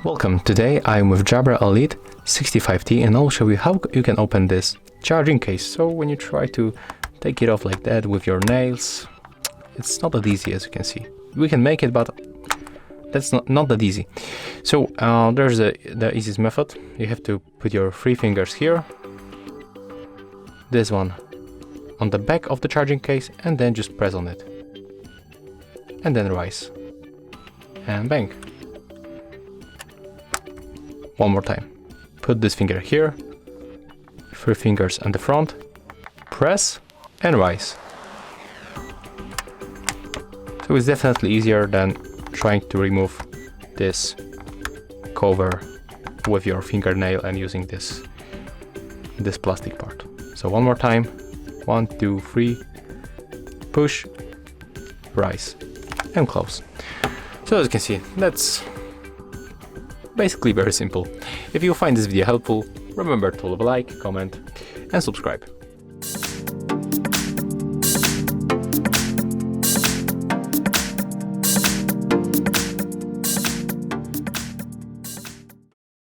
Welcome, today I'm with Jabra Elite 65T and I'll show you how you can open this charging case. So when you try to take it off like that with your nails, it's not that easy, as you can see. We can make it, but that's not that easy. So there's the easiest method. You have to put your 3 fingers here, this one on the back of the charging case, and then just press on it. And then rise. And bang. One more time. Put this finger here, 3 fingers on the front, press and rise. So it's definitely easier than trying to remove this cover with your fingernail and using this plastic part. So one more time, 1, 2, 3, push, rise and close. So as you can see, that's basically very simple. If you find this video helpful, remember to leave a like, comment and subscribe.